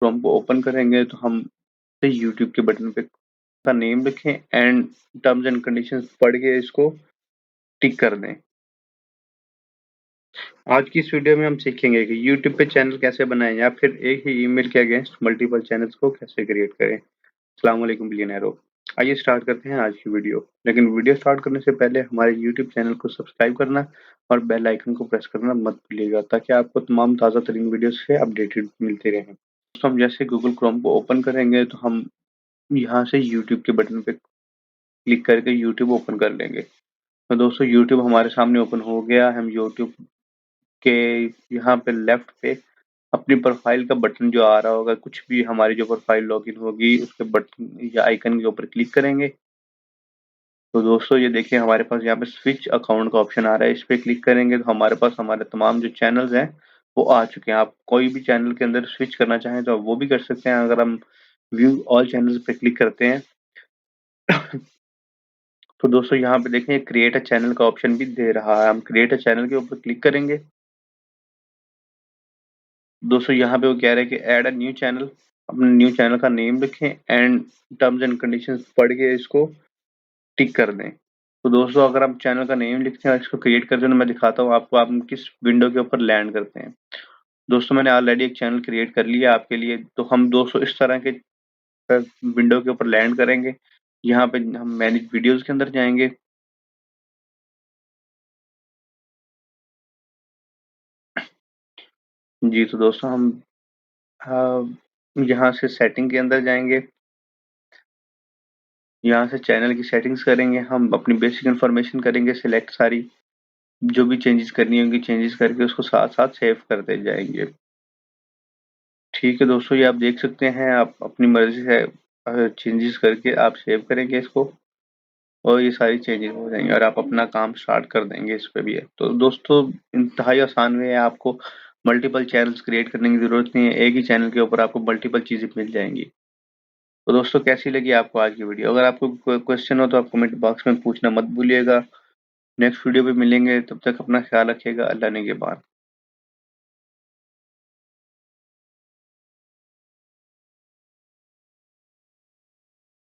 Chrome को open करेंगे तो हम यूट्यूब के बटन पे का नेम लिखें एंड टर्म्स एंड कंडीशंस पढ़ के इसको टिक कर दें। आज की इस वीडियो में हम सीखेंगे कि यूट्यूब पे चैनल कैसे बनाएं या फिर एक ही ईमेल के अगेंस्ट मल्टीपल चैनल्स को कैसे क्रिएट करें। अस्सलाम वालेकुम बिलियनरो। आइए स्टार्ट करते हैं आज की वीडियो। लेकिन वीडियो स्टार्ट करने से पहले हमारे यूट्यूब चैनल को सब्सक्राइब करना और बेल आइकन को प्रेस करना मत भूलिएगा ताकि आपको तमाम ताज़ा तरीन वीडियो से अपडेटेड मिलते रहें। दोस्तों, हम जैसे गूगल क्रोम को ओपन करेंगे तो हम यहाँ से यूट्यूब के बटन पे क्लिक करके यूट्यूब ओपन कर लेंगे। तो दोस्तों, यूट्यूब हमारे सामने ओपन हो गया। हम यूट्यूब के यहाँ पे लेफ्ट पे अपनी प्रोफाइल का बटन जो आ रहा होगा, कुछ भी हमारी जो प्रोफाइल लॉगिन होगी उसके बटन या आइकन के ऊपर क्लिक करेंगे। तो दोस्तों, ये देखिए हमारे पास यहाँ पे स्विच अकाउंट का ऑप्शन आ रहा है। इस पे क्लिक करेंगे तो हमारे पास हमारे तमाम जो चैनल्स हैं वो आ चुके हैं। आप कोई भी चैनल के अंदर स्विच करना चाहें तो आप वो भी कर सकते हैं। अगर हम व्यू ऑल चैनल्स पे क्लिक करते हैं तो दोस्तों, यहाँ पे देखें क्रिएट अ चैनल का ऑप्शन भी दे रहा है। हम क्रिएट अ चैनल के ऊपर क्लिक करेंगे। दोस्तों, यहाँ पे वो कह रहे हैं कि ऐड अ न्यू चैनल। अपने न्यू चैनल का नेम लिखें एंड टर्म्स एंड कंडीशंस पढ़ के इसको टिक कर दें। तो दोस्तों, अगर आप चैनल का नेम लिखते हैं और इसको क्रिएट करते हैं तो मैं दिखाता हूँ आपको आप किस विंडो के ऊपर लैंड करते हैं। दोस्तों, मैंने ऑलरेडी एक चैनल क्रिएट कर लिया आपके लिए। तो हम दोस्तों इस तरह के विंडो के ऊपर लैंड करेंगे। यहाँ पे हम मैनेज वीडियोस के अंदर जाएंगे। जी, तो दोस्तों हम यहाँ से सेटिंग के अंदर जाएंगे। यहाँ से चैनल की सेटिंग्स करेंगे। हम अपनी बेसिक इन्फॉर्मेशन करेंगे सिलेक्ट सारी। जो भी चेंजेस करनी होंगी चेंजेस करके उसको साथ साथ सेव करते जाएंगे। ठीक है दोस्तों, ये आप देख सकते हैं। आप अपनी मर्जी से चेंजेस करके आप सेव करेंगे इसको और ये सारी चेंजेस हो जाएंगे और आप अपना काम स्टार्ट कर देंगे इस पे भी है। तो दोस्तों, इंतहाई आसान वे है। आपको मल्टीपल चैनल्स क्रिएट करने की जरूरत नहीं है। एक ही चैनल के ऊपर आपको मल्टीपल चीजें मिल जाएंगी। तो दोस्तों, कैसी लगी आपको आज की वीडियो? अगर आपको कोई क्वेश्चन हो तो आप कमेंट बॉक्स में पूछना मत भूलिएगा। नेक्स्ट वीडियो पे मिलेंगे, तब तक अपना ख्याल रखिएगा। अल्लाह ने के बाद।